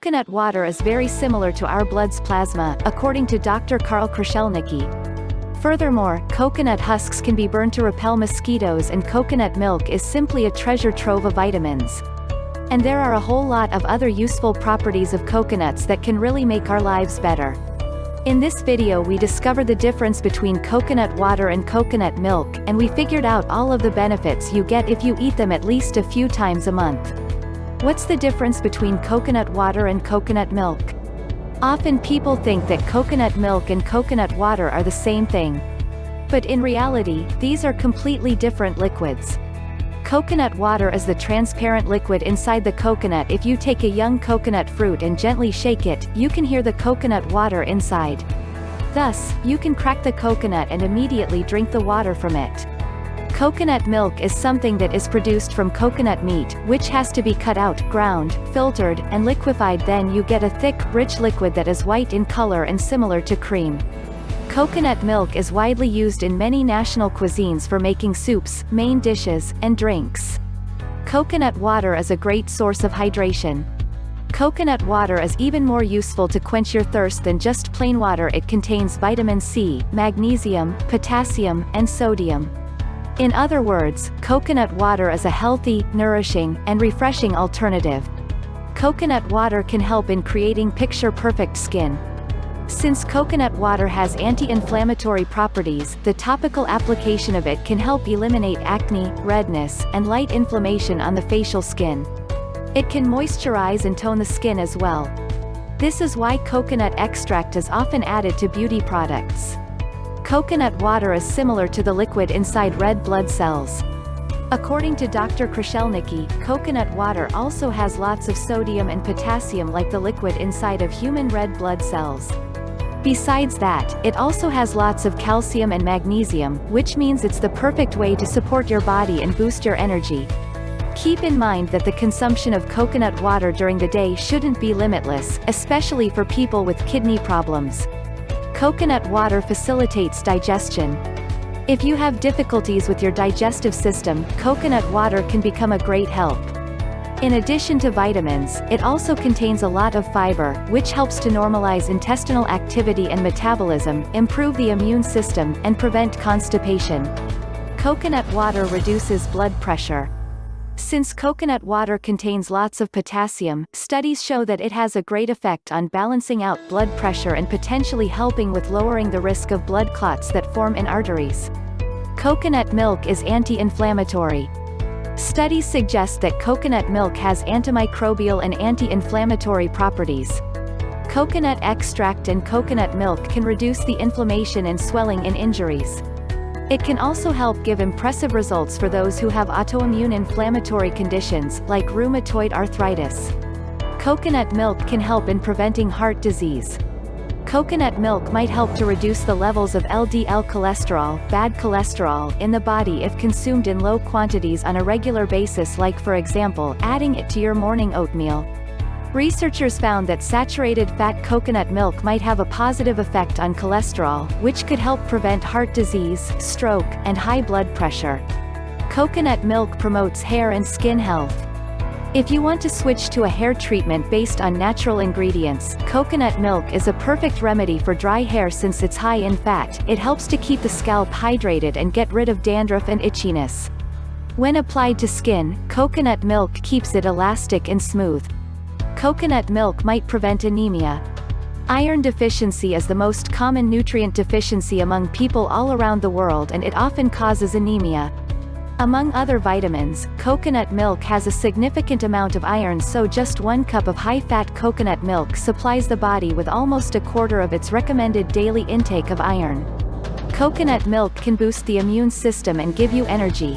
Coconut water is very similar to our blood's plasma, according to Dr. Karl Krushelnicki. Furthermore, coconut husks can be burned to repel mosquitoes, and coconut milk is simply a treasure trove of vitamins. And there are a whole lot of other useful properties of coconuts that can really make our lives better. In this video we discover the difference between coconut water and coconut milk, and we figured out all of the benefits you get if you eat them at least a few times a month. What's the difference between coconut water and coconut milk? Often people think that coconut milk and coconut water are the same thing. But in reality, these are completely different liquids. Coconut water is the transparent liquid inside the coconut. If you take a young coconut fruit and gently shake it, you can hear the coconut water inside. Thus, you can crack the coconut and immediately drink the water from it. Coconut milk is something that is produced from coconut meat, which has to be cut out, ground, filtered, and liquefied. Then you get a thick, rich liquid that is white in color and similar to cream. Coconut milk is widely used in many national cuisines for making soups, main dishes, and drinks. Coconut water is a great source of hydration. Coconut water is even more useful to quench your thirst than just plain water. It contains vitamin C, magnesium, potassium, and sodium. In other words, coconut water is a healthy, nourishing, and refreshing alternative. Coconut water can help in creating picture-perfect skin. Since coconut water has anti-inflammatory properties, the topical application of it can help eliminate acne, redness, and light inflammation on the facial skin. It can moisturize and tone the skin as well. This is why coconut extract is often added to beauty products. Coconut water is similar to the liquid inside red blood cells. According to Dr. Krushelnicki, coconut water also has lots of sodium and potassium like the liquid inside of human red blood cells. Besides that, it also has lots of calcium and magnesium, which means it's the perfect way to support your body and boost your energy. Keep in mind that the consumption of coconut water during the day shouldn't be limitless, especially for people with kidney problems. Coconut water facilitates digestion. If you have difficulties with your digestive system, coconut water can become a great help. In addition to vitamins, it also contains a lot of fiber, which helps to normalize intestinal activity and metabolism, improve the immune system, and prevent constipation. Coconut water reduces blood pressure. Since coconut water contains lots of potassium, studies show that it has a great effect on balancing out blood pressure and potentially helping with lowering the risk of blood clots that form in arteries. Coconut milk is anti-inflammatory. Studies suggest that coconut milk has antimicrobial and anti-inflammatory properties. Coconut extract and coconut milk can reduce the inflammation and swelling in injuries. It can also help give impressive results for those who have autoimmune inflammatory conditions, like rheumatoid arthritis. Coconut milk can help in preventing heart disease. Coconut milk might help to reduce the levels of LDL cholesterol, bad cholesterol, in the body if consumed in low quantities on a regular basis, like for example, adding it to your morning oatmeal. Researchers found that saturated fat coconut milk might have a positive effect on cholesterol, which could help prevent heart disease, stroke, and high blood pressure. Coconut milk promotes hair and skin health. If you want to switch to a hair treatment based on natural ingredients, coconut milk is a perfect remedy for dry hair. Since it's high in fat, it helps to keep the scalp hydrated and get rid of dandruff and itchiness. When applied to skin, coconut milk keeps it elastic and smooth. Coconut milk might prevent anemia. Iron deficiency is the most common nutrient deficiency among people all around the world, and it often causes anemia. Among other vitamins, coconut milk has a significant amount of iron, so just 1 cup of high-fat coconut milk supplies the body with almost a quarter of its recommended daily intake of iron. Coconut milk can boost the immune system and give you energy.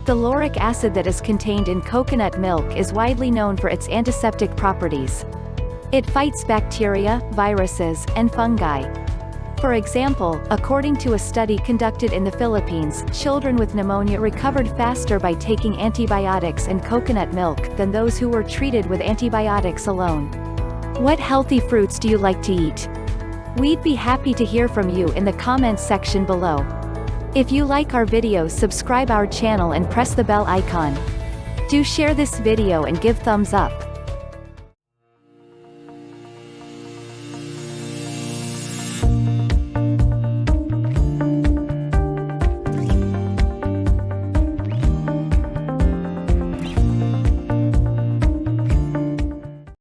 The lauric acid that is contained in coconut milk is widely known for its antiseptic properties. It fights bacteria, viruses, and fungi. For example, according to a study conducted in the Philippines, children with pneumonia recovered faster by taking antibiotics and coconut milk than those who were treated with antibiotics alone. What healthy fruits do you like to eat? We'd be happy to hear from you in the comments section below. If you like our video, subscribe our channel and press the bell icon. Do share this video and give thumbs up.